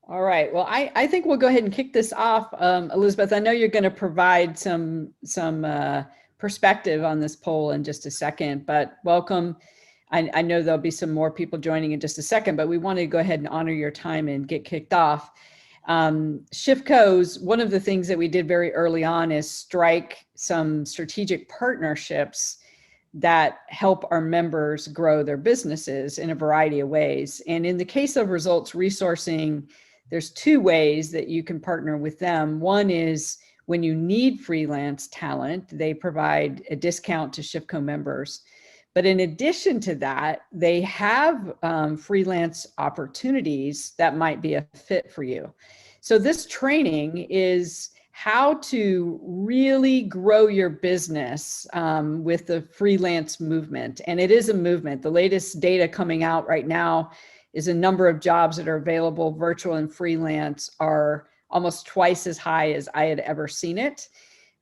All right. Well, I think we'll go ahead and kick this off. Elizabeth, I know you're going to provide some perspective on this poll in just a second, but welcome. I know there'll be some more people joining in just a second, but we want to go ahead and honor your time and get kicked off. Shifco's, one of the things that we did very early on is strike some strategic partnerships that help our members grow their businesses in a variety of ways. And in the case of results resourcing, there's two ways that you can partner with them. One is when you need freelance talent, they provide a discount to Shifco members. But in addition to that, they have freelance opportunities that might be a fit for you. So this training is how to really grow your business with the freelance movement. And it is a movement. The latest data coming out right now is a number of jobs that are available, virtual and freelance, are almost twice as high as I had ever seen it.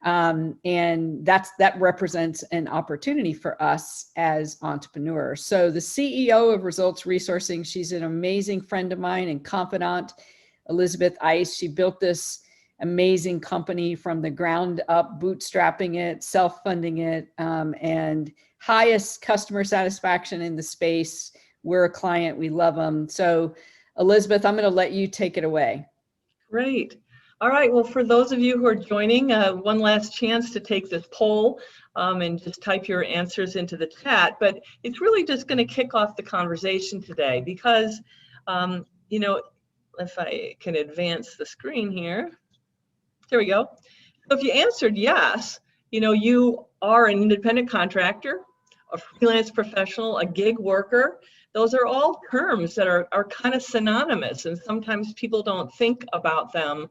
And that represents an opportunity for us as entrepreneurs. So the CEO of Results Resourcing, she's an amazing friend of mine and confidant, Elizabeth Ice. She built this amazing company from the ground up, bootstrapping it, self-funding it, and highest customer satisfaction in the space. We're a client, we love them. So Elizabeth, I'm going to let you take it away. Great. All right, well, for those of you who are joining, one last chance to take this poll and just type your answers into the chat, but it's really just going to kick off the conversation today because, you know, if I can advance the screen here, there we go. So if you answered yes, you know, you are an independent contractor, a freelance professional, a gig worker. Those are all terms that are kind of synonymous, and sometimes people don't think about them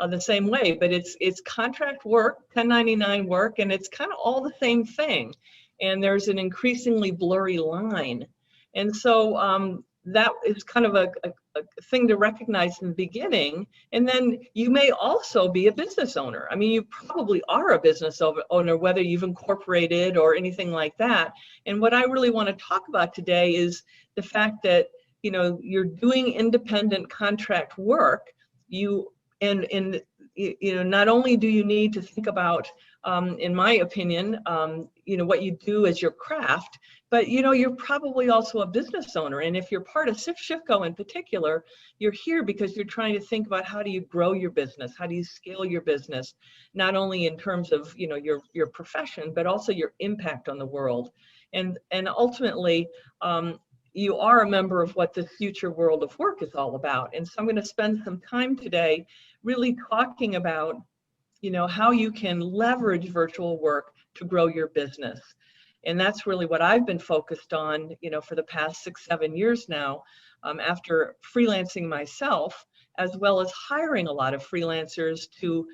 the same way, but it's contract work, 1099 work, and it's kind of all the same thing. And there's an increasingly blurry line. And so that is kind of a thing to recognize in the beginning. And then you may also be a business owner. I mean, you probably are a business owner, whether you've incorporated or anything like that. And what I really want to talk about today is the fact that, you know, you're doing independent contract work. And you know, not only do you need to think about, in my opinion, you know, what you do as your craft, but, you know, you're probably also a business owner. And if you're part of Shifco in particular, you're here because you're trying to think about how do you grow your business? How do you scale your business? Not only in terms of, you know, your profession, but also your impact on the world. And ultimately, you are a member of what the future world of work is all about. And so I'm going to spend some time today really talking about, you know, how you can leverage virtual work to grow your business. And that's really what I've been focused on, you know, for the past 6-7 years now, after freelancing myself, as well as hiring a lot of freelancers to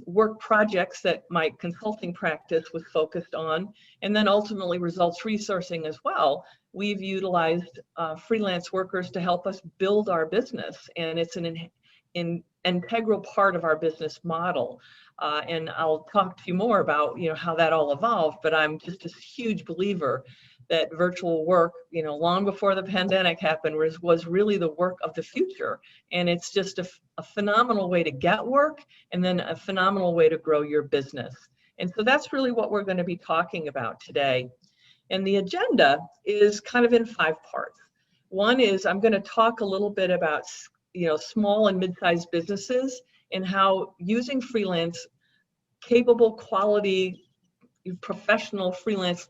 work projects that my consulting practice was focused on, and then ultimately results resourcing as well. We've utilized freelance workers to help us build our business, and it's an integral part of our business model. And I'll talk to you more about, you know, how that all evolved, but I'm just a huge believer that virtual work, you know, long before the pandemic happened, was really the work of the future. And it's just a phenomenal way to get work, and then a phenomenal way to grow your business. And so that's really what we're going to be talking about today. And the agenda is kind of in 5 parts. One is I'm going to talk a little bit about, you know, small and mid-sized businesses and how using freelance, capable, quality, professional freelance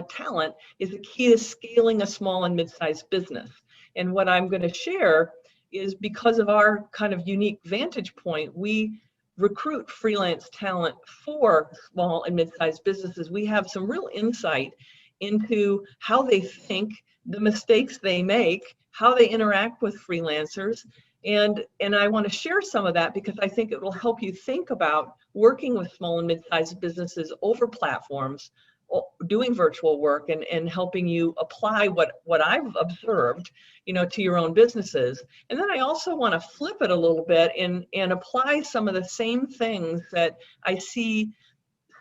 talent is a key to scaling a small and mid-sized business. And what I'm going to share is, because of our kind of unique vantage point, we recruit freelance talent for small and mid-sized businesses. We have some real insight into how they think, the mistakes they make, how they interact with freelancers. And I want to share some of that because I think it will help you think about working with small and mid-sized businesses over platforms, doing virtual work, and helping you apply what I've observed, you know, to your own businesses. And then I also want to flip it a little bit and apply some of the same things that I see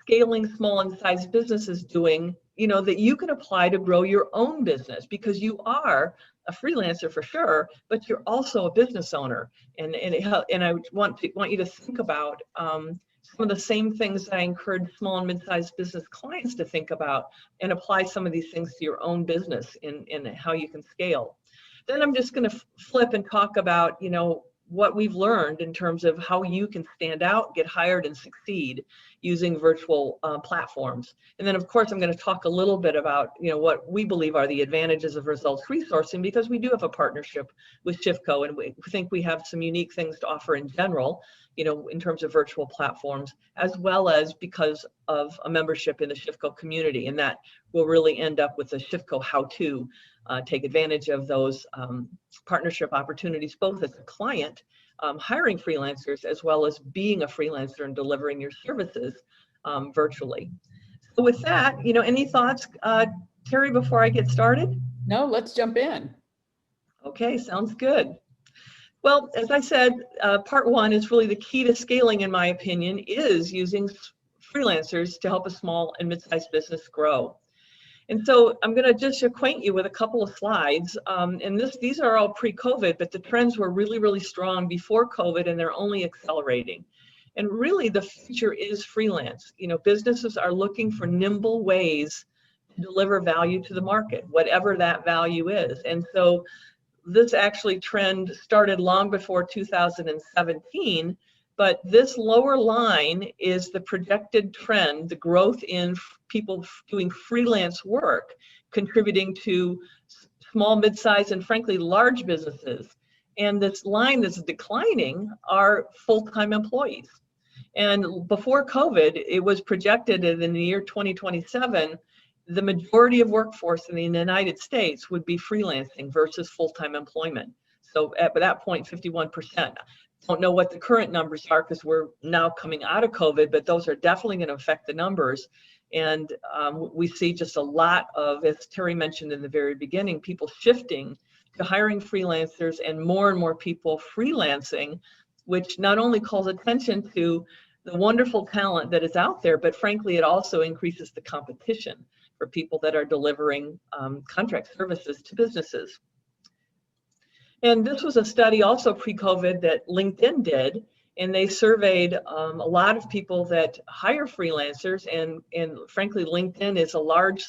scaling small and sized businesses doing, you know, that you can apply to grow your own business, because you are a freelancer for sure, but you're also a business owner. And I want you to think about some of the same things that I encourage small and mid-sized business clients to think about, and apply some of these things to your own business in how you can scale. Then I'm just going to flip and talk about, what we've learned in terms of how you can stand out, get hired, and succeed using virtual platforms. And then, of course, I'm going to talk a little bit about, what we believe are the advantages of results resourcing, because we do have a partnership with Shifco, and we think we have some unique things to offer in general, in terms of virtual platforms, as well as because of a membership in the Shifco community. And that will really end up with a Shifco how-to. Take advantage of those partnership opportunities, both as a client, hiring freelancers, as well as being a freelancer and delivering your services virtually. So with that, any thoughts, Terry, before I get started? No, let's jump in. Okay, sounds good. Well, as I said, part one is really the key to scaling, in my opinion, is using freelancers to help a small and mid-sized business grow. And so I'm going to just acquaint you with a couple of slides. And these are all pre-COVID, but the trends were really, really strong before COVID, and they're only accelerating. And really, the future is freelance. Businesses are looking for nimble ways to deliver value to the market, whatever that value is. And so this actually trend started long before 2017. But this lower line is the projected trend, the growth in people doing freelance work, contributing to small, mid-sized, and frankly, large businesses. And this line that's declining are full-time employees. And before COVID, it was projected that in the year 2027, the majority of workforce in the United States would be freelancing versus full-time employment. So at that point, 51%. Don't know what the current numbers are because we're now coming out of COVID, but those are definitely going to affect the numbers. And we see just a lot of, as Terry mentioned in the very beginning, people shifting to hiring freelancers, and more people freelancing, which not only calls attention to the wonderful talent that is out there, but frankly, it also increases the competition for people that are delivering contract services to businesses. And this was a study also pre-COVID that LinkedIn did, and they surveyed a lot of people that hire freelancers, and frankly, LinkedIn is a large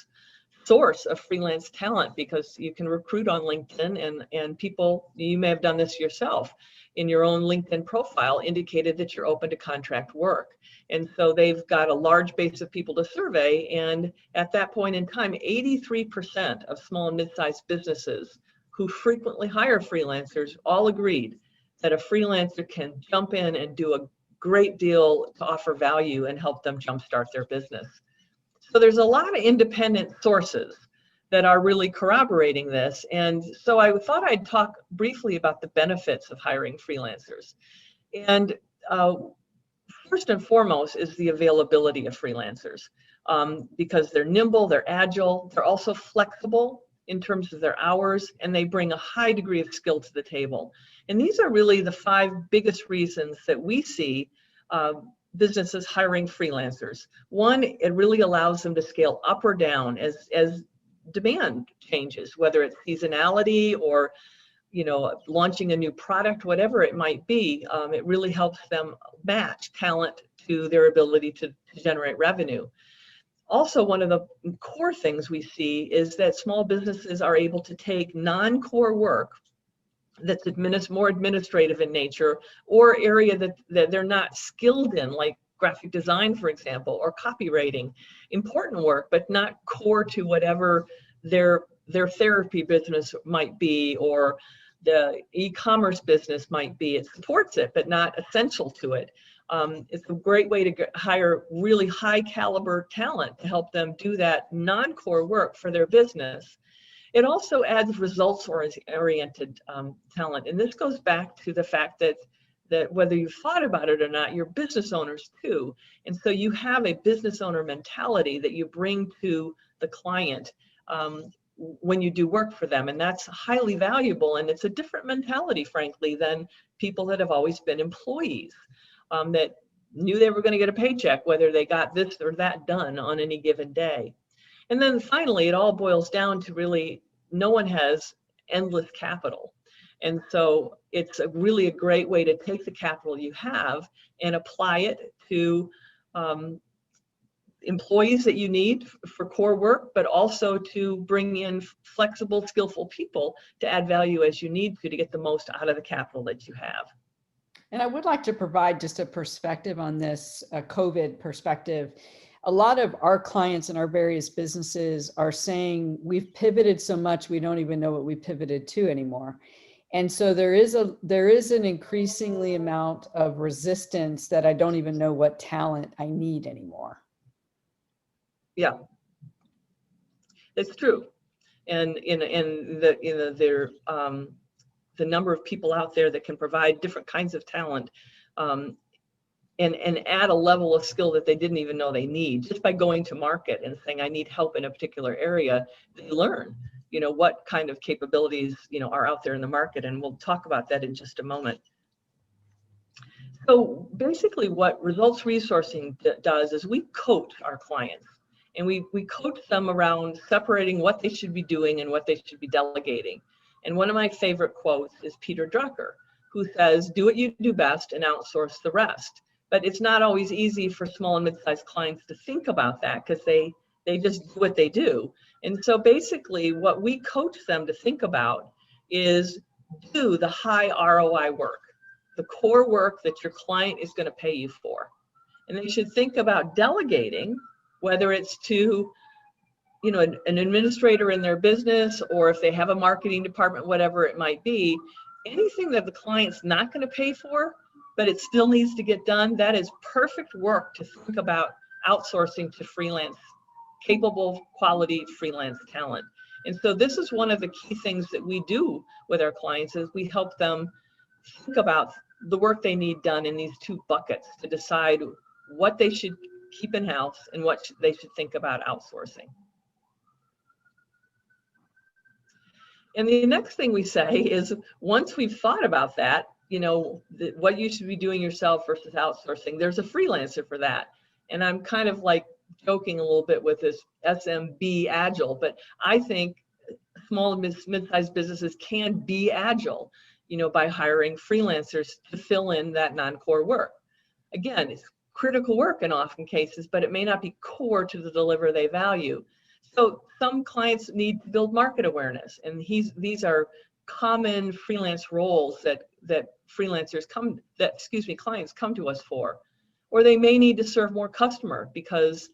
source of freelance talent because you can recruit on LinkedIn, and people, you may have done this yourself, in your own LinkedIn profile indicated that you're open to contract work. And so they've got a large base of people to survey, and at that point in time, 83% of small and mid-sized businesses who frequently hire freelancers all agreed that a freelancer can jump in and do a great deal to offer value and help them jumpstart their business. So there's a lot of independent sources that are really corroborating this. And so I thought I'd talk briefly about the benefits of hiring freelancers. And first and foremost is the availability of freelancers, because they're nimble, they're agile, they're also flexible in terms of their hours, and they bring a high degree of skill to the table. And these are really the 5 biggest reasons that we see businesses hiring freelancers. One, it really allows them to scale up or down as demand changes, whether it's seasonality or launching a new product, whatever it might be. It really helps them match talent to their ability to generate revenue. Also, one of the core things we see is that small businesses are able to take non-core work that's more administrative in nature, or area that they're not skilled in, like graphic design, for example, or copywriting. Important work, but not core to whatever their therapy business might be, or the e-commerce business might be. It supports it, but not essential to it. It's a great way to hire really high caliber talent to help them do that non-core work for their business. It also adds results-oriented talent. And this goes back to the fact that whether you've thought about it or not, you're business owners too. And so you have a business owner mentality that you bring to the client when you do work for them. And that's highly valuable. And it's a different mentality, frankly, than people that have always been employees. That knew they were going to get a paycheck, whether they got this or that done on any given day. And then finally, it all boils down to really, no one has endless capital. And so it's really a great way to take the capital you have and apply it to employees that you need for core work, but also to bring in flexible, skillful people to add value as you need to get the most out of the capital that you have. And I would like to provide just a perspective on this, a COVID perspective. A lot of our clients and our various businesses are saying we've pivoted so much we don't even know what we pivoted to anymore. And so there is an increasingly amount of resistance that I don't even know what talent I need anymore. Yeah, it's true. And the number of people out there that can provide different kinds of talent and add a level of skill that they didn't even know they need, just by going to market and saying, I need help in a particular area, they learn, what kind of capabilities, are out there in the market. And we'll talk about that in just a moment. So basically what results resourcing does is we coach our clients, and we coach them around separating what they should be doing and what they should be delegating. And one of my favorite quotes is Peter Drucker, who says, do what you do best and outsource the rest. But it's not always easy for small and mid-sized clients to think about that, because they just do what they do. And so basically what we coach them to think about is do the high ROI work, the core work that your client is going to pay you for. And they should think about delegating, whether it's to an administrator in their business, or if they have a marketing department, whatever it might be, anything that the client's not going to pay for, but it still needs to get done, that is perfect work to think about outsourcing to freelance, capable, quality freelance talent. And so this is one of the key things that we do with our clients, is we help them think about the work they need done in these two buckets to decide what they should keep in-house and what they should think about outsourcing. And the next thing we say is, once we've thought about that, what you should be doing yourself versus outsourcing, there's a freelancer for that. And I'm kind of like joking a little bit with this SMB agile, but I think small and mid-sized businesses can be agile, by hiring freelancers to fill in that non-core work. Again, it's critical work in often cases, but it may not be core to the delivery they value. So some clients need to build market awareness, and these are common freelance roles that clients come to us for. Or they may need to serve more customer because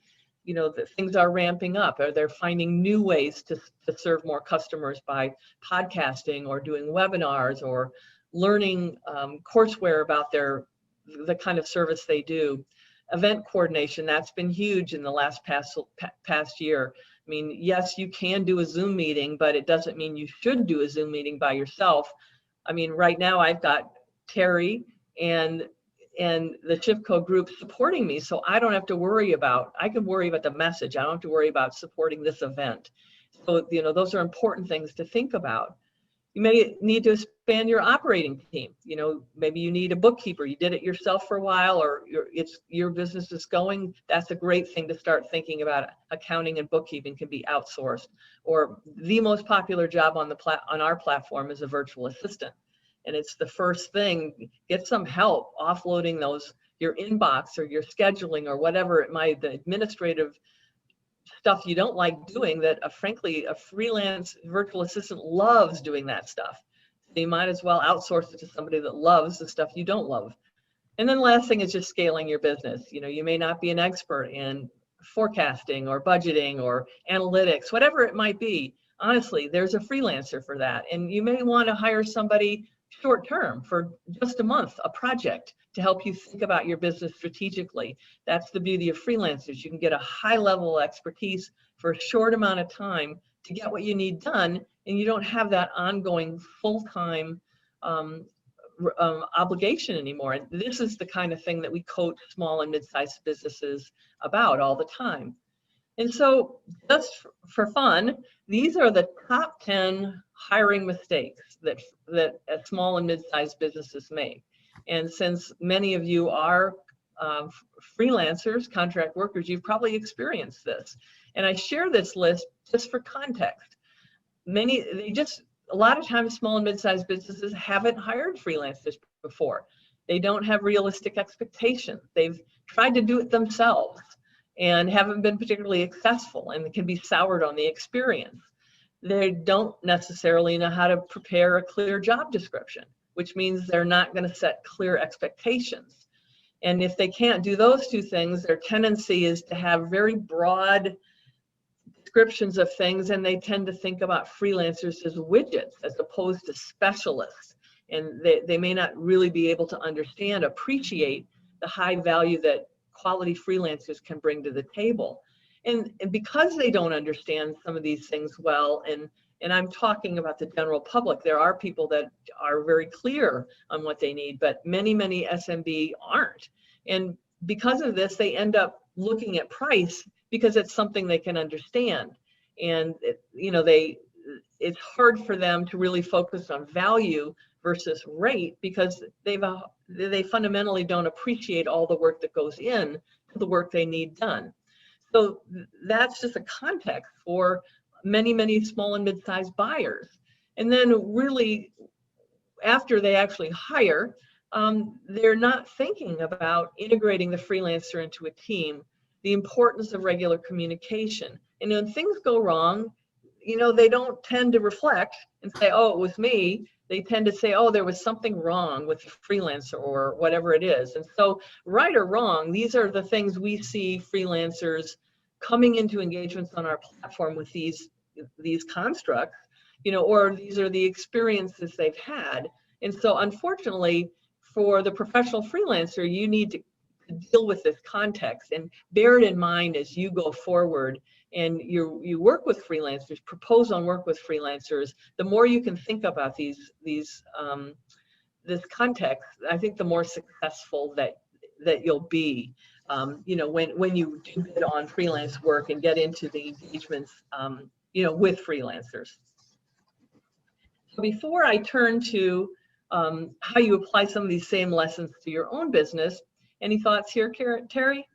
that things are ramping up, or they're finding new ways to serve more customers by podcasting or doing webinars or learning courseware about the kind of service they do. Event coordination, that's been huge in the past year. I mean, yes, you can do a Zoom meeting, but it doesn't mean you should do a Zoom meeting by yourself. I mean, right now I've got Terry and the Shipco group supporting me, so I don't have to worry about, I can worry about the message. I don't have to worry about supporting this event. So, those are important things to think about. You may need to expand your operating team. Maybe you need a bookkeeper. You did it yourself for a while, or your business is going. That's a great thing to start thinking about. Accounting and bookkeeping can be outsourced. Or the most popular job on our platform is a virtual assistant. And it's the first thing. Get some help offloading your inbox or your scheduling or whatever it might, the administrative stuff you don't like doing, that frankly, a freelance virtual assistant loves doing that stuff. So you might as well outsource it to somebody that loves the stuff you don't love. And then the last thing is just scaling your business. You may not be an expert in forecasting or budgeting or analytics, whatever it might be. Honestly, there's a freelancer for that. And you may want to hire somebody short term for just a month, a project to help you think about your business strategically. That's the beauty of freelancers. You can get a high level of expertise for a short amount of time to get what you need done, and you don't have that ongoing full-time obligation anymore. And this is the kind of thing that we coach small and mid-sized businesses about all the time. And so just for fun, these are the top 10 hiring mistakes that small and mid-sized businesses make. And since many of you are freelancers, contract workers, you've probably experienced this. And I share this list just for context. They just a lot of times small and mid-sized businesses haven't hired freelancers before. They don't have realistic expectations. They've tried to do it themselves and haven't been particularly successful, and it can be soured on the experience. They don't necessarily know how to prepare a clear job description, which means they're not going to set clear expectations. And if they can't do those two things, their tendency is to have very broad descriptions of things, and they tend to think about freelancers as widgets as opposed to specialists. And they may not really be able to appreciate the high value that quality freelancers can bring to the table. And because they don't understand some of these things well, and I'm talking about the general public, there are people that are very clear on what they need, but many SMB aren't. And because of this, they end up looking at price because it's something they can understand. And it's hard for them to really focus on value versus rate because they fundamentally don't appreciate all the work that goes in to the work they need done. So that's just a context for many small and mid-sized buyers. And then really, after they actually hire, they're not thinking about integrating the freelancer into a team, the importance of regular communication. And when things go wrong, they don't tend to reflect and say, oh, it was me. They tend to say, oh, there was something wrong with the freelancer or whatever it is. And so, right or wrong, these are the things we see freelancers coming into engagements on our platform with these constructs, or these are the experiences they've had. And so, unfortunately, for the professional freelancer, you need to deal with this context and bear it in mind as you go forward and you work with freelancers, propose on work with freelancers. The more you can think about this context, I think the more successful that you'll be. When you do bid on freelance work and get into the engagements, with freelancers. So before I turn to how you apply some of these same lessons to your own business, any thoughts here, Terry?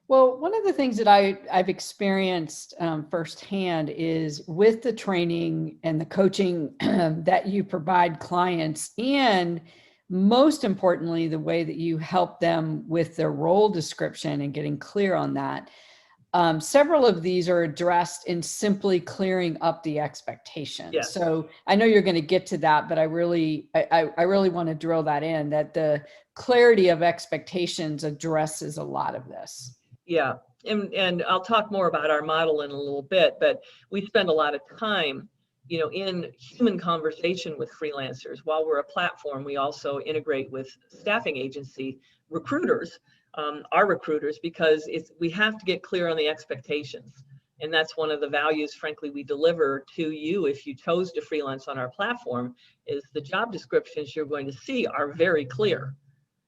Well, one of the things that I've experienced firsthand is with the training and the coaching that you provide clients, and most importantly, the way that you help them with their role description and getting clear on that. Several of these are addressed in simply clearing up the expectations. Yes. So I know you're going to get to that, but I really want to drill that in, that the clarity of expectations addresses a lot of this. Yeah, and I'll talk more about our model in a little bit, but we spend a lot of time, in human conversation with freelancers. While we're a platform, we also integrate with staffing agency recruiters, our recruiters, because we have to get clear on the expectations. And that's one of the values, frankly, we deliver to you if you chose to freelance on our platform, is the job descriptions you're going to see are very clear,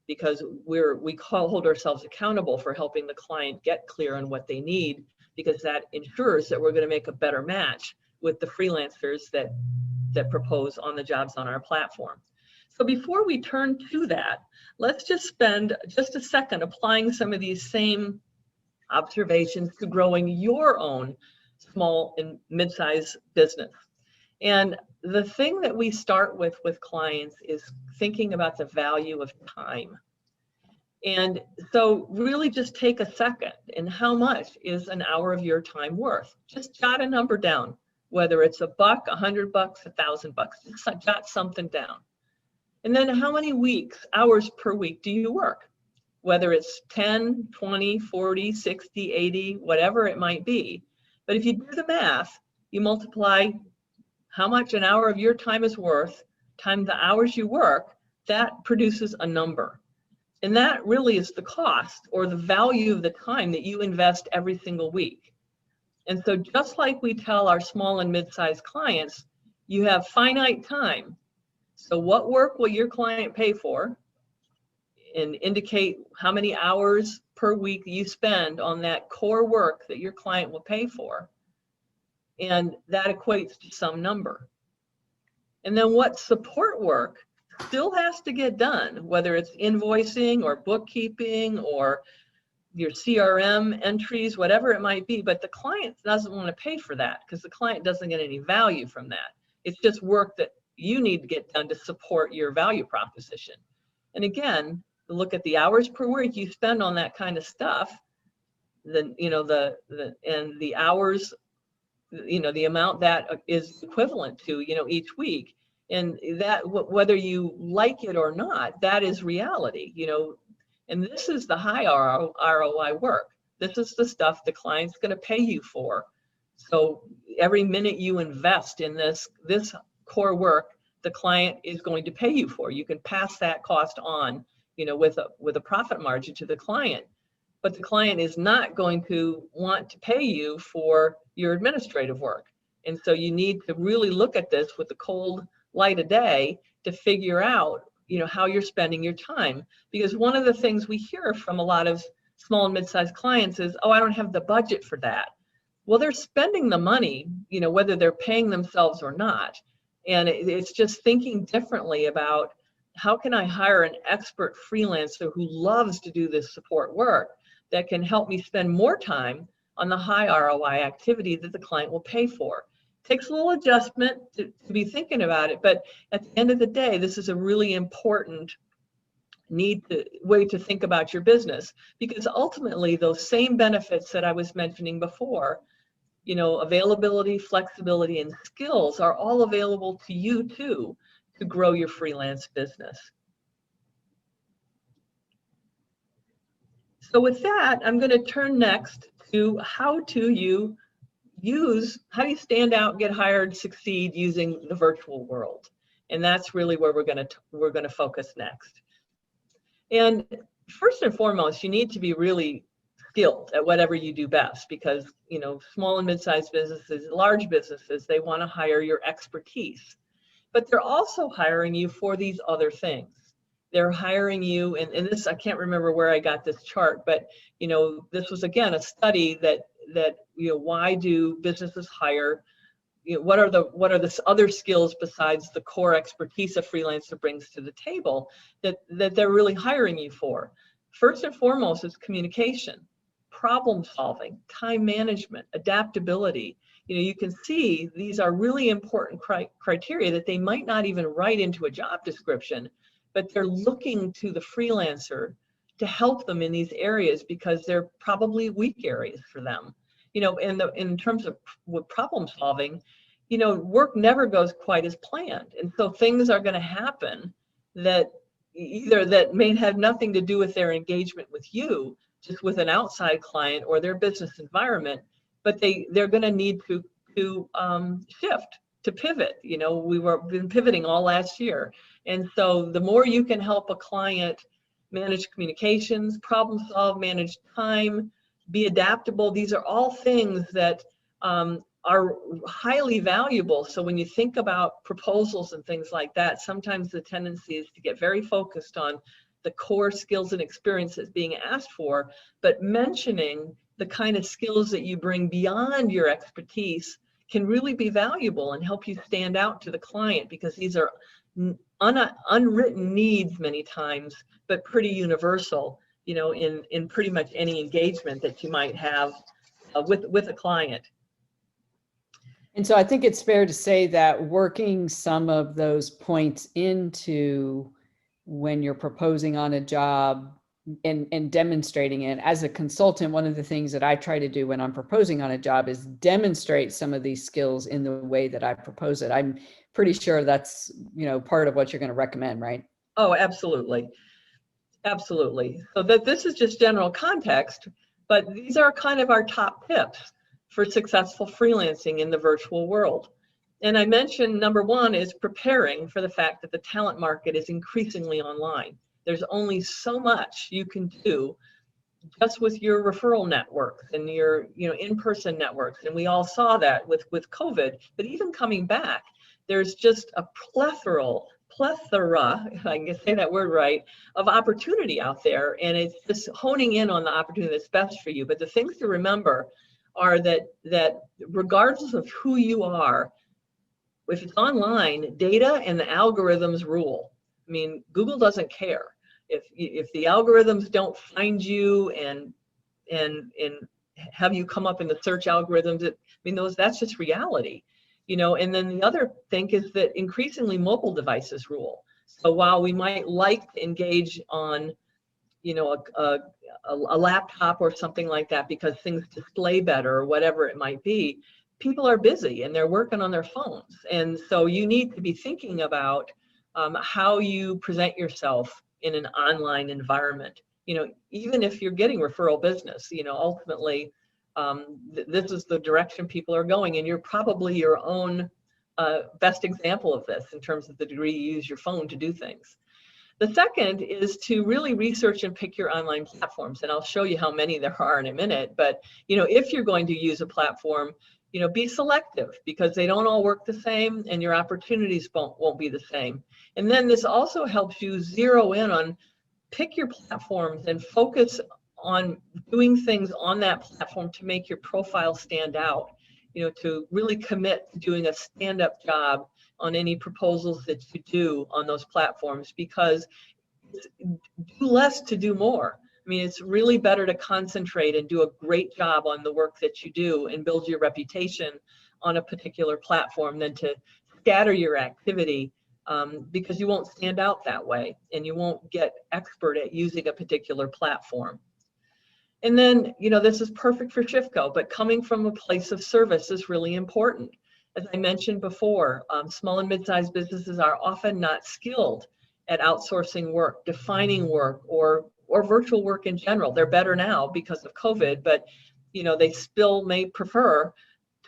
because we hold ourselves accountable for helping the client get clear on what they need, because that ensures that we're going to make a better match with the freelancers that propose on the jobs on our platform. So before we turn to that, let's just spend just a second applying some of these same observations to growing your own small and mid-sized business. And the thing that we start with clients is thinking about the value of time. And so really just take a second, and how much is an hour of your time worth? Just jot a number down, whether it's $100, $100, $1,000, just jot something down. And then how many hours per week do you work? Whether it's 10, 20, 40, 60, 80, whatever it might be. But if you do the math, you multiply how much an hour of your time is worth times the hours you work, that produces a number. And that really is the cost or the value of the time that you invest every single week. And so just like we tell our small and mid-sized clients, you have finite time. So what work will your client pay for? And indicate how many hours per week you spend on that core work that your client will pay for. And that equates to some number. And then what support work still has to get done, whether it's invoicing or bookkeeping or your CRM entries, whatever it might be, but the client doesn't want to pay for that because the client doesn't get any value from that. It's just work that you need to get done to support your value proposition. And again, look at the hours per week you spend on that kind of stuff, then and the hours, the amount that is equivalent to, each week. And that, whether you like it or not, that is reality, and this is the high ROI work. This is the stuff the client's going to pay you for. So every minute you invest in this core work, the client is going to pay you for. You can pass that cost on, with a profit margin to the client. But the client is not going to want to pay you for your administrative work. And so you need to really look at this with the cold light of day to figure out, how you're spending your time. Because one of the things we hear from a lot of small and mid-sized clients is, oh, I don't have the budget for that. Well, they're spending the money, whether they're paying themselves or not. And it's just thinking differently about, how can I hire an expert freelancer who loves to do this support work that can help me spend more time on the high ROI activity that the client will pay for. Takes a little adjustment to be thinking about it, but at the end of the day, this is a really important way to think about your business, because ultimately those same benefits that I was mentioning before, availability, flexibility, and skills are all available to you too to grow your freelance business. So with that, I'm going to turn next to how you stand out, get hired, succeed using the virtual world. And that's really where we're going to focus next. And first and foremost, you need to be really skilled at whatever you do best, because, small and mid-sized businesses, large businesses, they want to hire your expertise. But they're also hiring you for these other things. They're hiring you, and this, I can't remember where I got this chart, but this was again a study that why do businesses hire? What are the other skills besides the core expertise a freelancer brings to the table that they're really hiring you for? First and foremost is communication, problem solving, time management, adaptability. You can see these are really important criteria that they might not even write into a job description, but they're looking to the freelancer to help them in these areas because they're probably weak areas for them. In terms of with problem solving, work never goes quite as planned. And so things are going to happen that may have nothing to do with their engagement with you, just with an outside client or their business environment, but they're going to need to shift, to pivot. We've been pivoting all last year. And so the more you can help a client manage communications, problem solve, manage time, be adaptable, these are all things that are highly valuable. So when you think about proposals and things like that, sometimes the tendency is to get very focused on the core skills and experiences being asked for, but mentioning the kind of skills that you bring beyond your expertise can really be valuable and help you stand out to the client, because these are unwritten needs many times, but pretty universal, in pretty much any engagement that you might have with a client. And so I think it's fair to say that working some of those points into when you're proposing on a job and demonstrating it as a consultant, one of the things that I try to do when I'm proposing on a job is demonstrate some of these skills in the way that I propose it. I'm pretty sure that's, part of what you're going to recommend, right? Oh, absolutely. Absolutely. So that this is just general context, but these are kind of our top tips for successful freelancing in the virtual world. And I mentioned number one is preparing for the fact that the talent market is increasingly online. There's only so much you can do just with your referral networks and your in-person networks. And we all saw that with COVID, but even coming back, there's just a plethora, if I can say that word right, of opportunity out there. And it's just honing in on the opportunity that's best for you. But the things to remember are that regardless of who you are, if it's online, data and the algorithms rule. I mean, Google doesn't care. If the algorithms don't find you and have you come up in the search algorithms, that's just reality. And then the other thing is that increasingly mobile devices rule. So while we might like to engage on, a laptop or something like that because things display better or whatever it might be, people are busy and they're working on their phones. And so you need to be thinking about how you present yourself in an online environment. Even if you're getting referral business, ultimately, this is the direction people are going, and you're probably your own best example of this in terms of the degree you use your phone to do things. The second is to really research and pick your online platforms, and I'll show you how many there are in a minute. But if you're going to use a platform, be selective, because they don't all work the same and your opportunities won't be the same. And then this also helps you zero in on, pick your platforms and focus on doing things on that platform to make your profile stand out, to really commit to doing a stand-up job on any proposals that you do on those platforms, because do less to do more. I mean, it's really better to concentrate and do a great job on the work that you do and build your reputation on a particular platform than to scatter your activity, because you won't stand out that way and you won't get expert at using a particular platform. And then, this is perfect for Shifco, but coming from a place of service is really important. As I mentioned before, small and mid-sized businesses are often not skilled at outsourcing work, defining work, or virtual work in general. They're better now because of COVID, but they still may prefer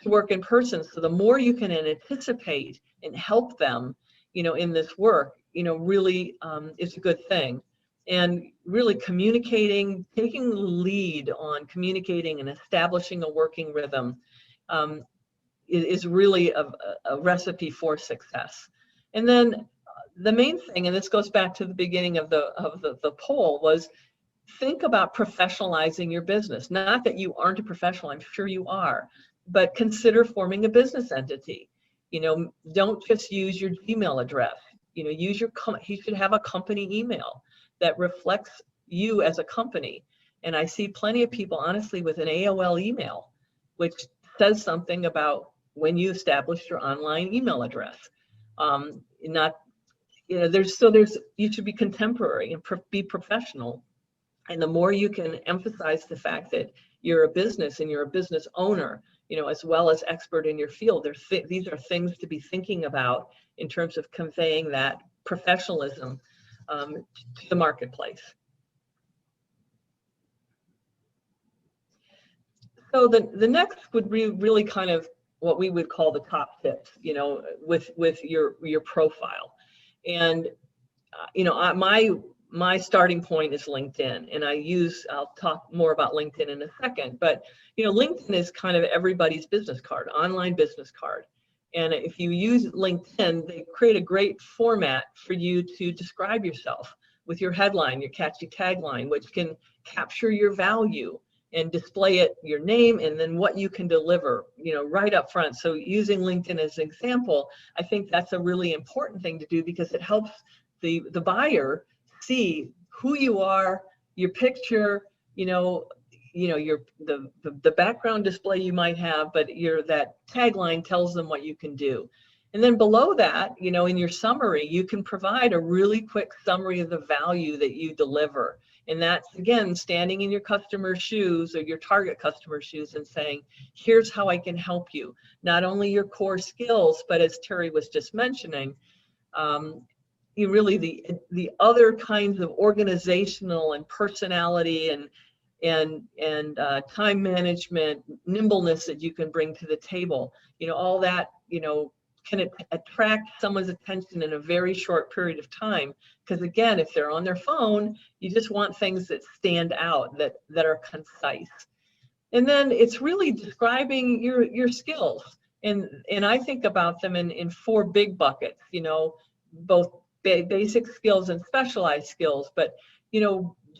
to work in person. So the more you can anticipate and help them, in this work, really is a good thing. And really communicating, taking the lead on communicating and establishing a working rhythm is really a recipe for success. And then the main thing, and this goes back to the beginning of the poll, was think about professionalizing your business. Not that you aren't a professional, I'm sure you are, but consider forming a business entity. Don't just use your Gmail address. You should have a company email that reflects you as a company. And I see plenty of people, honestly, with an AOL email, which says something about when you established your online email address. You should be contemporary and be professional. And the more you can emphasize the fact that you're a business and you're a business owner, as well as expert in your field, these are things to be thinking about in terms of conveying that professionalism to the marketplace. So the next would be really kind of what we would call the top tips, with your profile. And my starting point is LinkedIn, and I'll talk more about LinkedIn in a second, but LinkedIn is kind of everybody's business card, online business card. And if you use LinkedIn, they create a great format for you to describe yourself with your headline, your catchy tagline, which can capture your value and display it, your name, and then what you can deliver, right up front. So using LinkedIn as an example, I think that's a really important thing to do, because it helps the buyer see who you are, your picture, the background display you might have, but that tagline tells them what you can do. And then below that, in your summary, you can provide a really quick summary of the value that you deliver. And that's, again, standing in your customer's shoes or your target customer's shoes and saying, here's how I can help you. Not only your core skills, but as Terry was just mentioning, you really the other kinds of organizational and personality and time management, nimbleness that you can bring to the table. All that, can attract someone's attention in a very short period of time. Because again, if they're on their phone, you just want things that stand out, that are concise. And then it's really describing your skills. And I think about them in four big buckets, both basic skills and specialized skills, but,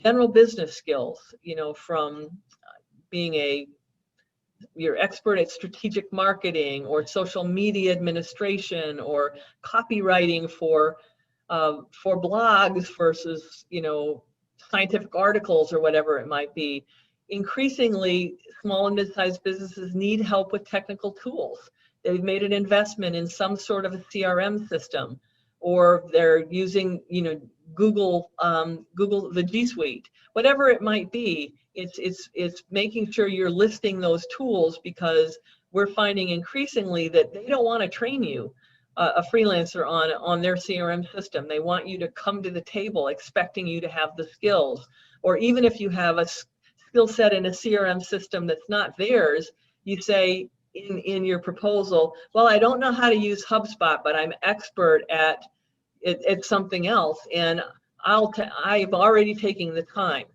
general business skills, from being you're expert at strategic marketing or social media administration or copywriting for blogs versus, scientific articles or whatever it might be. Increasingly, small and mid-sized businesses need help with technical tools. they've made an investment in some sort of a CRM system, or they're using, Google, the G Suite, whatever it might be. It's making sure you're listing those tools, because we're finding increasingly that they don't want to train you, a freelancer, on their CRM system. They want you to come to the table expecting you to have the skills, or even if you have a skill set in a CRM system that's not theirs, you say in your proposal, well, I don't know how to use HubSpot, but I'm expert at something else, and I've already taken the time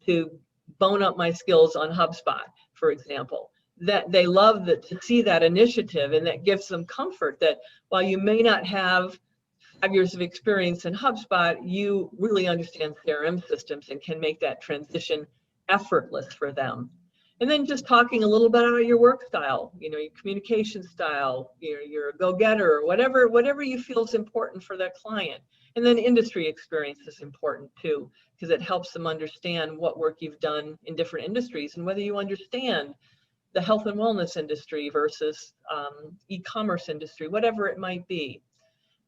to bone up my skills on HubSpot, for example. That they love to see that initiative, and that gives them comfort that while you may not have 5 years of experience in HubSpot, you really understand CRM systems and can make that transition effortless for them. And then just talking a little bit about your work style, your communication style, you're a go-getter, or whatever you feel is important for that client. And then industry experience is important too, because it helps them understand what work you've done in different industries, and whether you understand the health and wellness industry versus e-commerce industry, whatever it might be.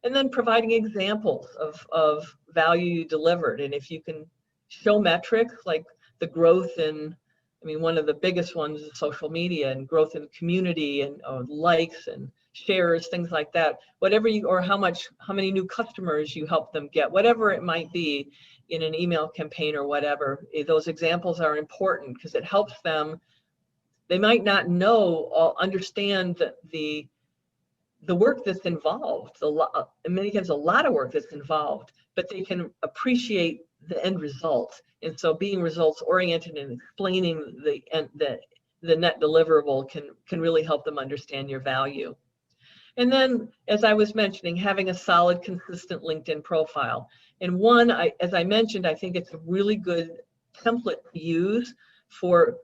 And then providing examples of value you delivered. And if you can show metrics like the growth in, one of the biggest ones is social media, and growth in community, and likes and shares, things like that. Whatever or how many new customers you help them get, whatever it might be in an email campaign or whatever, those examples are important, because it helps them. They might not know or understand the work that's involved. In many cases, a lot of work that's involved, but they can appreciate the end result. And so being results oriented and explaining the net deliverable can really help them understand your value. And then, as I was mentioning, having a solid, consistent LinkedIn profile. And one, as I mentioned, I think it's a really good template to use for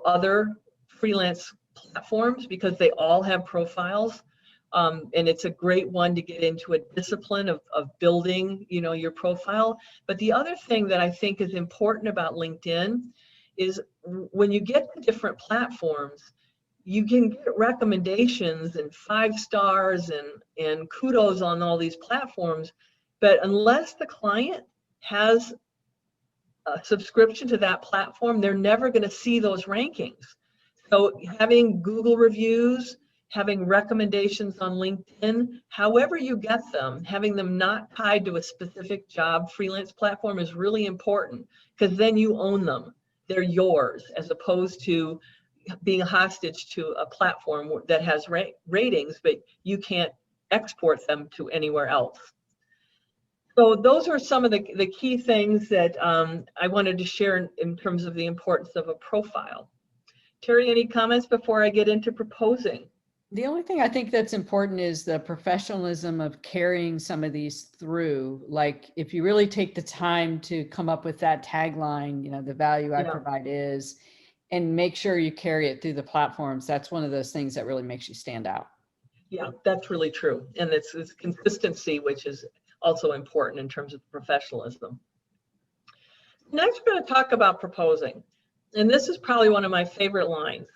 other freelance platforms, because they all have profiles. And it's a great one to get into a discipline of building, your profile. But the other thing that I think is important about LinkedIn is when you get to different platforms, you can get recommendations and 5 stars and kudos on all these platforms. But unless the client has a subscription to that platform, they're never going to see those rankings. So having Google reviews, having recommendations on LinkedIn, however you get them, having them not tied to a specific job freelance platform is really important, because then you own them. They're yours, as opposed to being a hostage to a platform that has ratings, but you can't export them to anywhere else. So those are some of the key things that I wanted to share in terms of the importance of a profile. Terry, any comments before I get into proposing? The only thing I think that's important is the professionalism of carrying some of these through. Like, if you really take the time to come up with that tagline, the value I provide is, and make sure you carry it through the platforms, that's one of those things that really makes you stand out. Yeah, that's really true. And it's consistency, which is also important in terms of professionalism. Next, we're going to talk about proposing. And this is probably one of my favorite lines.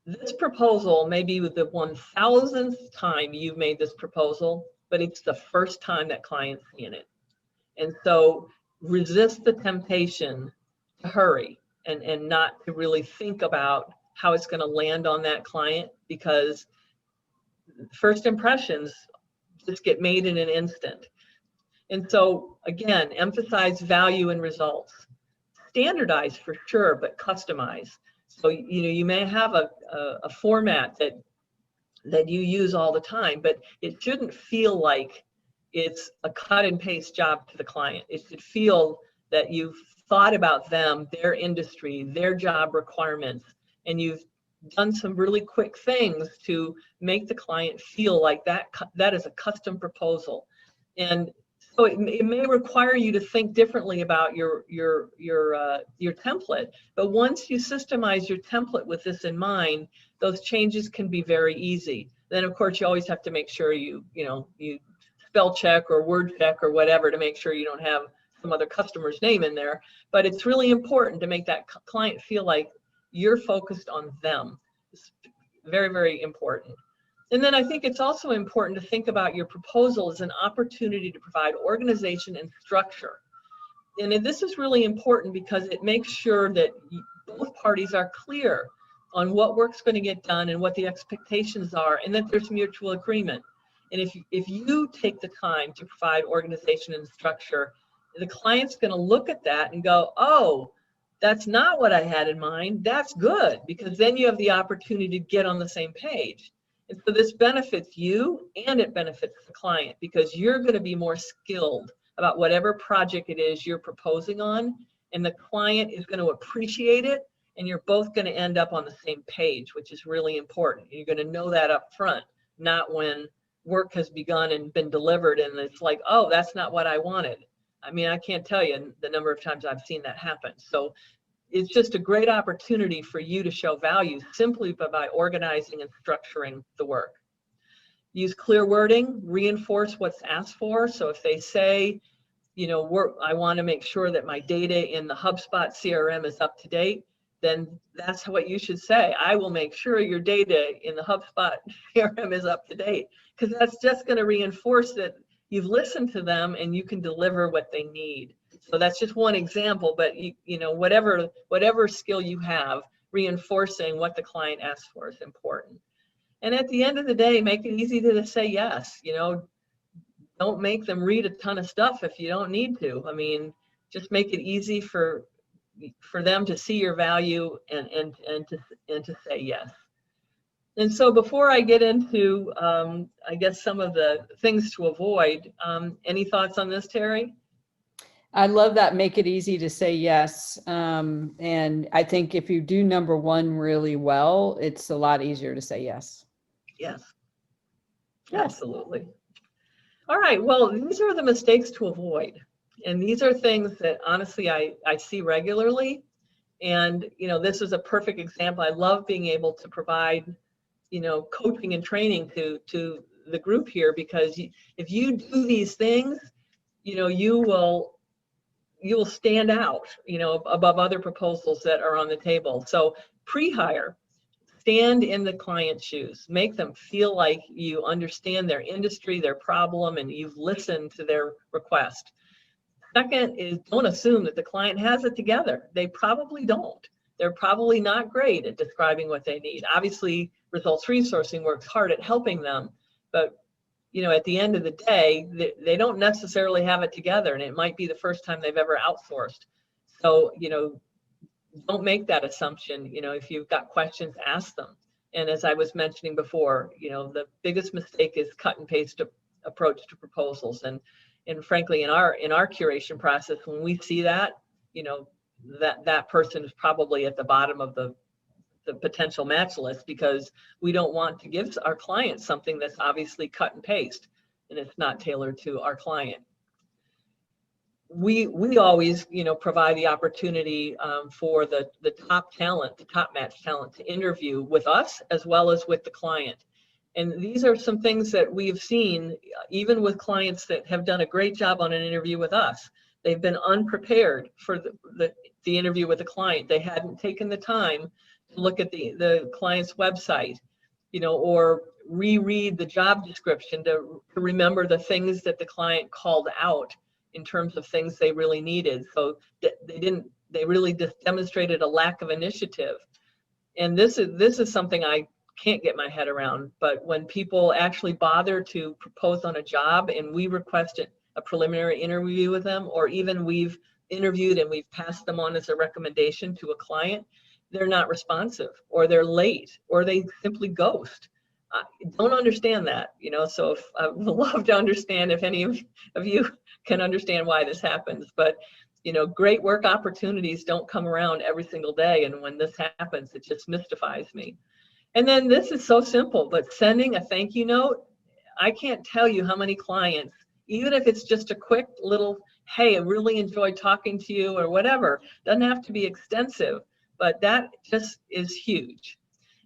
This proposal may be the 1,000th time you've made this proposal, but it's the first time that client's seen it. And so resist the temptation to hurry and not to really think about how it's going to land on that client, because first impressions just get made in an instant. And so, again, emphasize value and results. Standardize for sure, but customize. So, you may have a format that you use all the time, but it shouldn't feel like it's a cut and paste job to the client. It should feel that you've thought about them, their industry, their job requirements, and you've done some really quick things to make the client feel like that is a custom proposal. And so it may require you to think differently about your template, but once you systemize your template with this in mind, those changes can be very easy. Then, of course, you always have to make sure you spell check or word check or whatever to make sure you don't have some other customer's name in there. But it's really important to make that client feel like you're focused on them. It's very, very important. And then I think it's also important to think about your proposal as an opportunity to provide organization and structure. And this is really important because it makes sure that both parties are clear on what work's going to get done and what the expectations are, and that there's mutual agreement. And if you take the time to provide organization and structure, the client's going to look at that and go, oh, that's not what I had in mind. That's good, because then you have the opportunity to get on the same page. And so this benefits you and it benefits the client, because you're going to be more skilled about whatever project it is you're proposing on, and the client is going to appreciate it, and you're both going to end up on the same page, which is really important. You're going to know that up front, not when work has begun and been delivered and it's like, oh, that's not what I wanted. I mean, I can't tell you the number of times I've seen that happen. So it's just a great opportunity for you to show value simply by organizing and structuring the work. Use clear wording, reinforce what's asked for. So if they say, you know, I want to make sure that my data in the HubSpot CRM is up to date, then that's what you should say. I will make sure your data in the HubSpot CRM is up to date, because that's just going to reinforce that you've listened to them and you can deliver what they need. So that's just one example, but you know, whatever skill you have, reinforcing what the client asks for is important. And at the end of the day, make it easy to say yes. You know, don't make them read a ton of stuff if you don't need to. I mean, just make it easy for them to see your value and to say yes. And so before I get into, I guess, some of the things to avoid, any thoughts on this, Terry? I love that. Make it easy to say yes. And I think if you do number one really well, it's a lot easier to say yes. Yes, absolutely. All right. Well, these are the mistakes to avoid. And these are things that honestly I see regularly. And, you know, this is a perfect example. I love being able to provide, you know, coaching and training to the group here, because if you do these things, you know, you will stand out, you know, above other proposals that are on the table. So pre-hire, stand in the client's shoes, make them feel like you understand their industry, their problem, and you've listened to their request. Second is, don't assume that the client has it together. They probably don't. They're probably not great at describing what they need. Obviously, results resourcing works hard at helping them, but you know, at the end of the day, they don't necessarily have it together, and it might be the first time they've ever outsourced. So, you know, don't make that assumption. You know, if you've got questions, ask them. And as I was mentioning before, you know, the biggest mistake is cut and paste approach to proposals. And frankly, in our curation process, when we see that, you know, that person is probably at the bottom of the potential match list, because we don't want to give our clients something that's obviously cut and paste and it's not tailored to our client. We always, you know, provide the opportunity for the top talent, the top match talent, to interview with us as well as with the client. And these are some things that we've seen even with clients that have done a great job on an interview with us. They've been unprepared for the interview with the client. They hadn't taken the time to look at the client's website, you know, or reread the job description to remember the things that the client called out in terms of things they really needed. So they really just demonstrated a lack of initiative. And this is something I can't get my head around. But when people actually bother to propose on a job and we requested a preliminary interview with them, or even we've interviewed and we've passed them on as a recommendation to a client, they're not responsive, or they're late, or they simply ghost. I don't understand that, you know, so I would love to understand if any of you can understand why this happens. But, you know, great work opportunities don't come around every single day. And when this happens, it just mystifies me. And then this is so simple, but sending a thank you note, I can't tell you how many clients, even if it's just a quick little, hey, I really enjoyed talking to you, or whatever, doesn't have to be extensive, but that just is huge.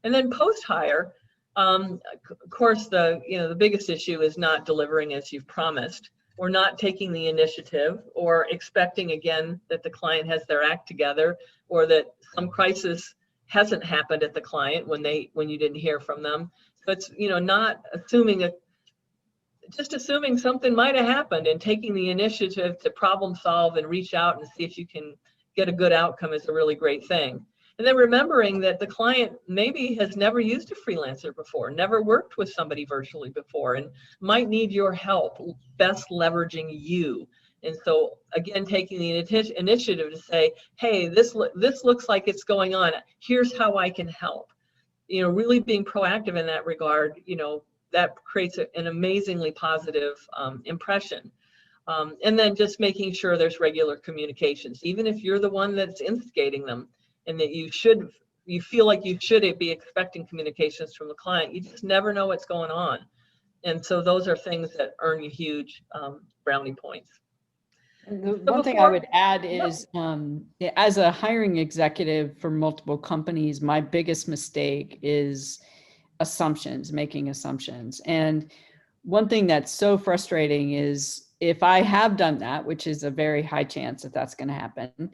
And then post-hire, of course, the biggest issue is not delivering as you've promised, or not taking the initiative, or expecting again that the client has their act together, or that some crisis hasn't happened at the client when you didn't hear from them. So it's, not just assuming something might have happened, and taking the initiative to problem solve and reach out and see if you can get a good outcome is a really great thing. And then remembering that the client maybe has never used a freelancer before, never worked with somebody virtually before, and might need your help best leveraging you. And so again, taking the initiative to say, hey, this looks like it's going on. Here's how I can help. Really being proactive in that regard, that creates an amazingly positive impression. And then just making sure there's regular communications, even if you're the one that's instigating them, and that you feel like you should be expecting communications from the client. You just never know what's going on. And so those are things that earn you huge brownie points. The one thing I would add is, as a hiring executive for multiple companies, my biggest mistake is making assumptions. And one thing that's so frustrating is if I have done that, which is a very high chance that that's going to happen,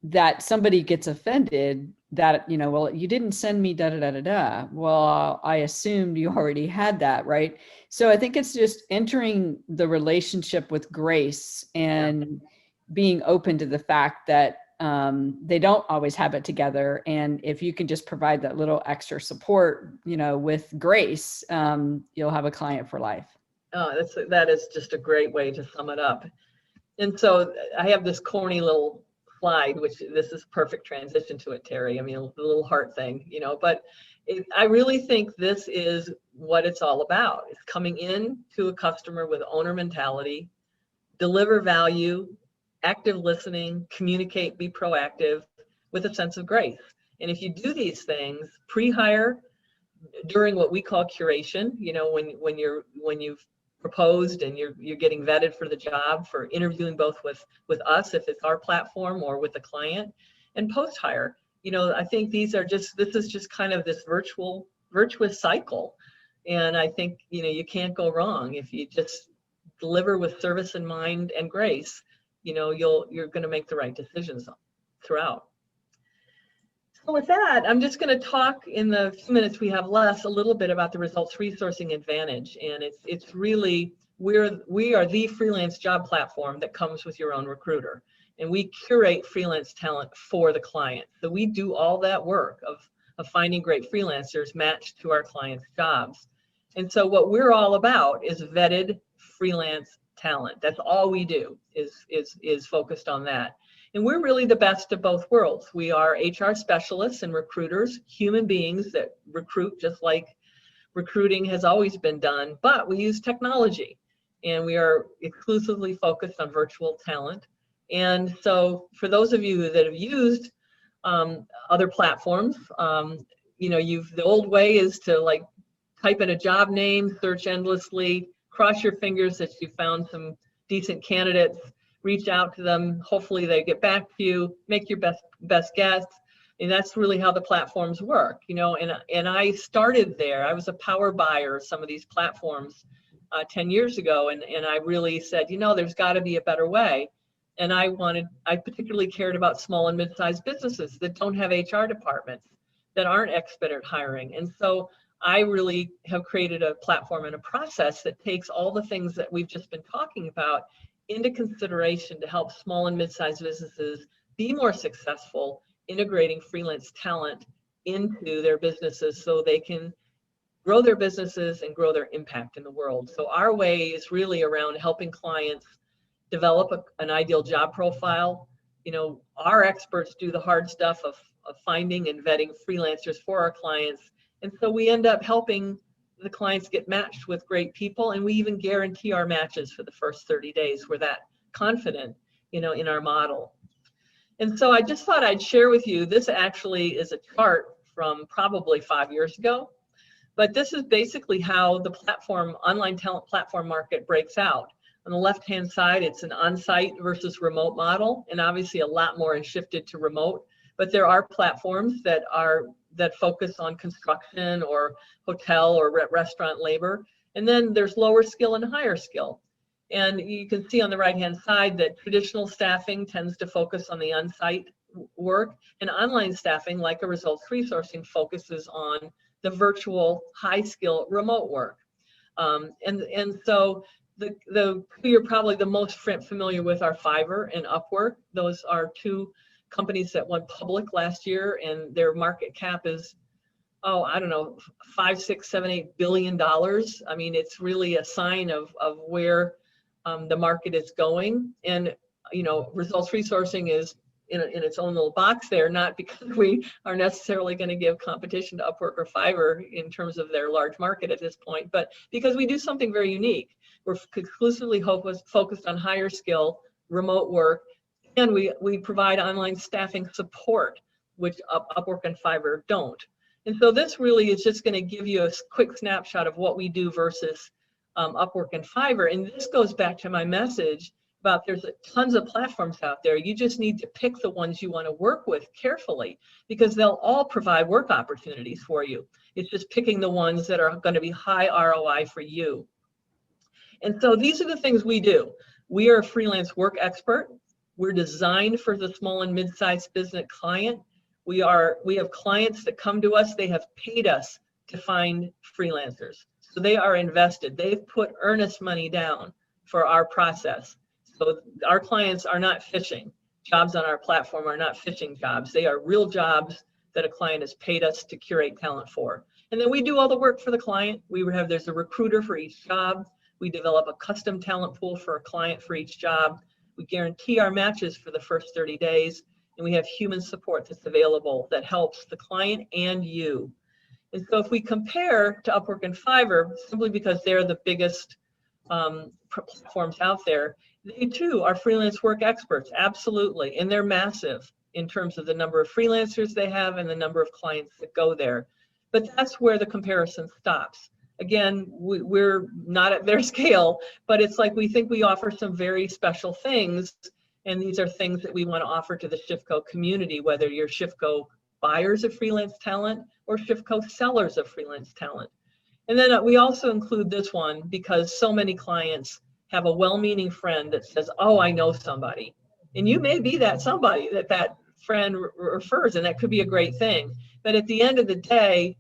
that somebody gets offended that, well, you didn't send me da da da da da. Well, I assumed you already had that, right? So I think it's just entering the relationship with grace and being open to the fact that they don't always have it together. And if you can just provide that little extra support, with grace, you'll have a client for life. Oh, that is just a great way to sum it up. And so I have this corny little slide, which this is perfect transition to it, Terry. I mean, the little heart thing, but I really think this is what it's all about. It's coming in to a customer with owner mentality, deliver value, active listening, communicate, be proactive with a sense of grace. And if you do these things pre-hire, during what we call curation, when you've proposed and you're getting vetted for the job, for interviewing both with us if it's our platform or with the client, and post hire, I think this is just kind of this virtuous cycle. And I think you can't go wrong if you just deliver with service in mind and grace. You're going to make the right decisions throughout. So with that, I'm just going to talk in the few minutes we have left a little bit about the results resourcing advantage. And it's really, we are the freelance job platform that comes with your own recruiter. And we curate freelance talent for the client. So we do all that work of finding great freelancers matched to our clients' jobs. And so what we're all about is vetted freelance talent. That's all we do is focused on that. And we're really the best of both worlds. We are HR specialists and recruiters, human beings that recruit just like recruiting has always been done, but we use technology, and we are exclusively focused on virtual talent. And so for those of you that have used other platforms, the old way is to type in a job name, search endlessly, cross your fingers that you found some decent candidates, reach out to them, hopefully they get back to you, make your best guess. And that's really how the platforms work, and I started there. I was a power buyer of some of these platforms 10 years ago, and I really said, there's got to be a better way. And I particularly cared about small and mid-sized businesses that don't have HR departments, that aren't expert at hiring. And so I really have created a platform and a process that takes all the things that we've just been talking about into consideration to help small and mid-sized businesses be more successful, integrating freelance talent into their businesses so they can grow their businesses and grow their impact in the world. So our way is really around helping clients develop an ideal job profile. Our experts do the hard stuff of finding and vetting freelancers for our clients. And so we end up helping the clients get matched with great people, and we even guarantee our matches for the first 30 days. We're that confident, in our model. And so I just thought I'd share with you, this actually is a chart from probably 5 years ago, but this is basically how the online talent platform market breaks out. On the left-hand side, it's an on-site versus remote model, and obviously a lot more has shifted to remote, but there are platforms that focus on construction or hotel or restaurant labor. And then there's lower skill and higher skill. And you can see on the right-hand side that traditional staffing tends to focus on the on-site work, and online staffing, like a results resourcing, focuses on the virtual high skill remote work. And so the you're probably the most familiar with are Fiverr and Upwork. Those are two companies that went public last year, and their market cap is, oh, I don't know, $5, $6, $7, $8 billion. I mean, it's really a sign of where the market is going. And, you know, results resourcing is in its own little box there, not because we are necessarily going to give competition to Upwork or Fiverr in terms of their large market at this point, but because we do something very unique. We're exclusively focused on higher skill remote work, and we provide online staffing support, which Upwork and Fiverr don't. And so this really is just going to give you a quick snapshot of what we do versus Upwork and Fiverr. And this goes back to my message about there's tons of platforms out there. You just need to pick the ones you want to work with carefully, because they'll all provide work opportunities for you. It's just picking the ones that are going to be high ROI for you. And so these are the things we do. We are a freelance work expert. We're designed for the small and mid-sized business client. We have clients that come to us, they have paid us to find freelancers. So they are invested. They've put earnest money down for our process. So our clients are not fishing. Jobs on our platform are not fishing jobs. They are real jobs that a client has paid us to curate talent for. And then we do all the work for the client. There's a recruiter for each job. We develop a custom talent pool for a client for each job. We guarantee our matches for the first 30 days. And we have human support that's available that helps the client and you. And so if we compare to Upwork and Fiverr, simply because they're the biggest platforms out there, they too are freelance work experts, absolutely. And they're massive in terms of the number of freelancers they have and the number of clients that go there. But that's where the comparison stops. Again, we're not at their scale, but it's like we think we offer some very special things. And these are things that we want to offer to the ShiftCo community, whether you're ShiftCo buyers of freelance talent or ShiftCo sellers of freelance talent. And then we also include this one because so many clients have a well-meaning friend that says, oh, I know somebody. And you may be that somebody that friend refers, and that could be a great thing. But at the end of the day,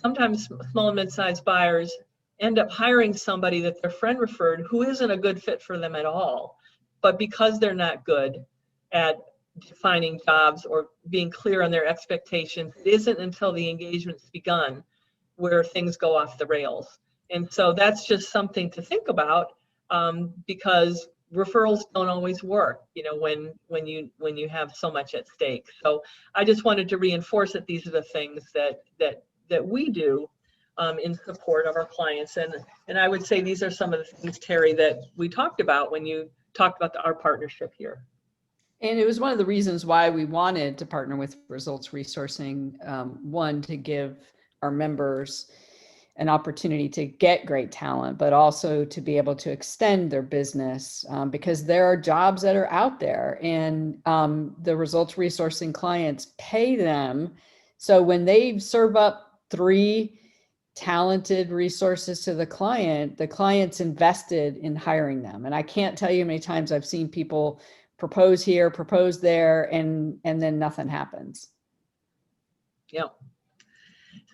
sometimes small and mid-sized buyers end up hiring somebody that their friend referred who isn't a good fit for them at all. But because they're not good at defining jobs or being clear on their expectations, it isn't until the engagement's begun where things go off the rails. And so that's just something to think about, because referrals don't always work, you know, when you have so much at stake. So I just wanted to reinforce that these are the things that we do in support of our clients. And I would say these are some of the things, Terry, that we talked about when you talked about our partnership here. And it was one of the reasons why we wanted to partner with Results Resourcing. One, to give our members an opportunity to get great talent, but also to be able to extend their business, because there are jobs that are out there, and the Results Resourcing clients pay them. So when they serve up 3 talented resources to the client's invested in hiring them. And I can't tell you how many times I've seen people propose here, propose there, and then nothing happens. Yeah.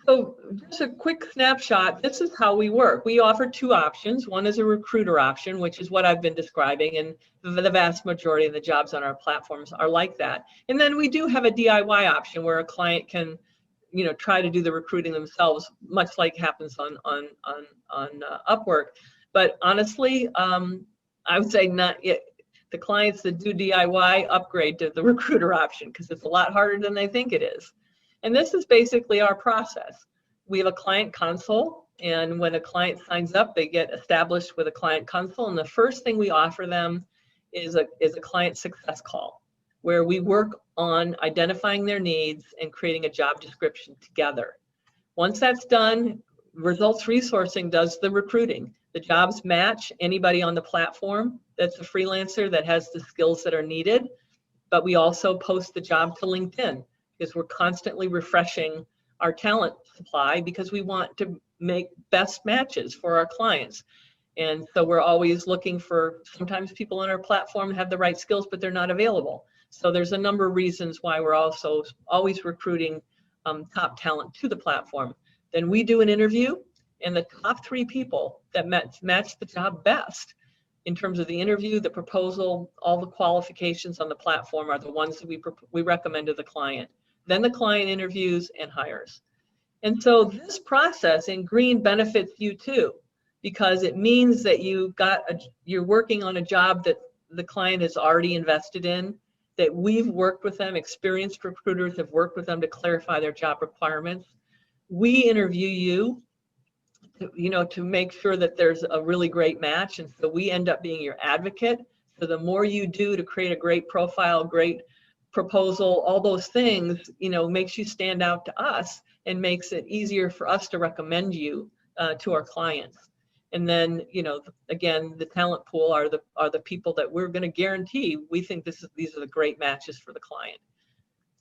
So just a quick snapshot, this is how we work. We offer 2 options. One is a recruiter option, which is what I've been describing, and the vast majority of the jobs on our platforms are like that. And then we do have a DIY option where a client can, you know, try to do the recruiting themselves, much like happens on Upwork. But honestly, I would say not yet. The clients that do DIY upgrade to the recruiter option because it's a lot harder than they think it is. And this is basically our process. We have a client console, and when a client signs up, they get established with a client console. And the first thing we offer them is a client success call, where we work on identifying their needs and creating a job description together. Once that's done, Results Resourcing does the recruiting. The jobs match anybody on the platform that's a freelancer that has the skills that are needed, but we also post the job to LinkedIn because we're constantly refreshing our talent supply because we want to make best matches for our clients. And so we're always looking for, sometimes people on our platform have the right skills, but they're not available. So there's a number of reasons why we're also always recruiting top talent to the platform. Then we do an interview, and the top 3 people that match the job best in terms of the interview, the proposal, all the qualifications on the platform are the ones that we recommend to the client. Then the client interviews and hires. And so this process in green benefits you too, because it means that you're working on a job that the client has already invested in, that we've worked with them, experienced recruiters have worked with them to clarify their job requirements. We interview you, to make sure that there's a really great match. And so we end up being your advocate. So the more you do to create a great profile, great proposal, all those things, makes you stand out to us and makes it easier for us to recommend you to our clients. And then, again, the talent pool are the people that we're going to guarantee we think these are the great matches for the client.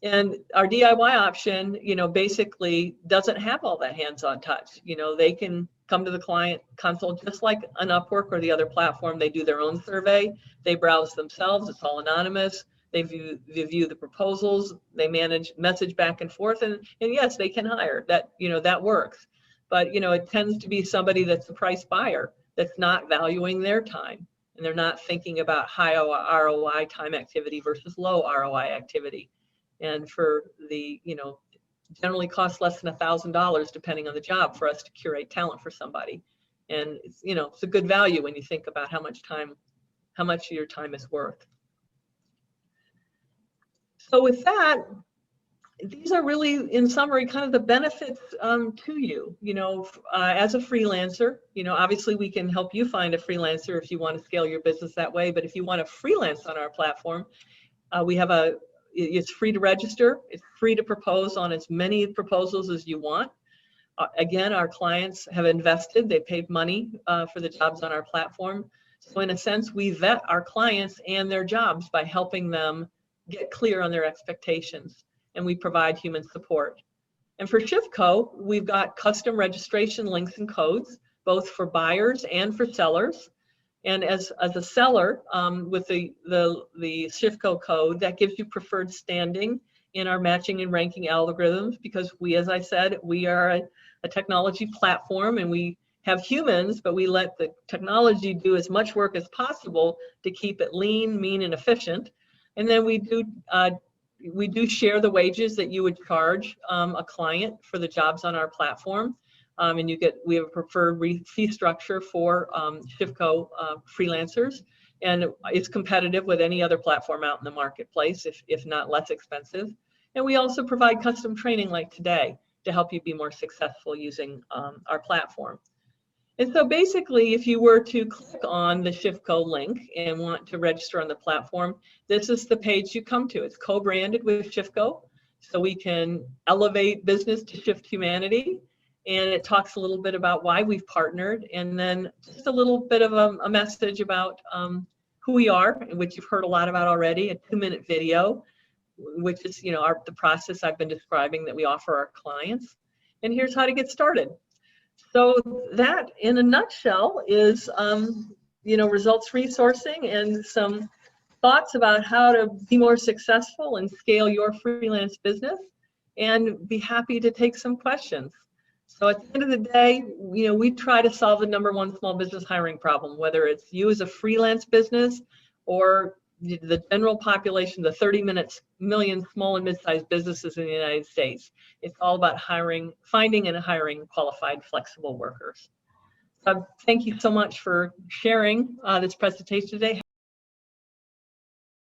And our DIY option, basically doesn't have all that hands-on touch. They can come to the client console just like an Upwork or the other platform. They do their own survey. They browse themselves. It's all anonymous. They view the proposals. They manage message back and forth. And yes, they can hire. That works. But, it tends to be somebody that's a price buyer that's not valuing their time. And they're not thinking about high ROI time activity versus low ROI activity. And for the, generally costs less than $1,000 depending on the job for us to curate talent for somebody. And it's a good value when you think about how much your time is worth. So with that, these are really, in summary, kind of the benefits to you. As a freelancer, obviously we can help you find a freelancer if you want to scale your business that way. But if you want to freelance on our platform, we have it's free to register. It's free to propose on as many proposals as you want. Again, our clients have invested. They paid money for the jobs on our platform. So in a sense, we vet our clients and their jobs by helping them get clear on their expectations. And we provide human support. And for ShiftCo, we've got custom registration links and codes, both for buyers and for sellers. And as a seller, with the ShiftCo code, that gives you preferred standing in our matching and ranking algorithms, because as I said, we are a technology platform and we have humans, but we let the technology do as much work as possible to keep it lean, mean, and efficient. And then we do share the wages that you would charge a client for the jobs on our platform. And we have a preferred fee structure for ShiftCo freelancers, and it's competitive with any other platform out in the marketplace, if not less expensive. And we also provide custom training like today to help you be more successful using our platform. And so basically, if you were to click on the ShiftCo link and want to register on the platform, this is the page you come to. It's co-branded with ShiftCo, so we can elevate business to shift humanity. And it talks a little bit about why we've partnered, and then just a little bit of a message about who we are, which you've heard a lot about already, a 2-minute video, which is the process I've been describing that we offer our clients. And here's how to get started. So that, in a nutshell, is results resourcing and some thoughts about how to be more successful and scale your freelance business, and be happy to take some questions. So at the end of the day, we try to solve the #1 small business hiring problem, whether it's you as a freelance business or the general population, the 30 million small and mid-sized businesses in the United States. It's all about finding and hiring qualified, flexible workers. So thank you so much for sharing this presentation today.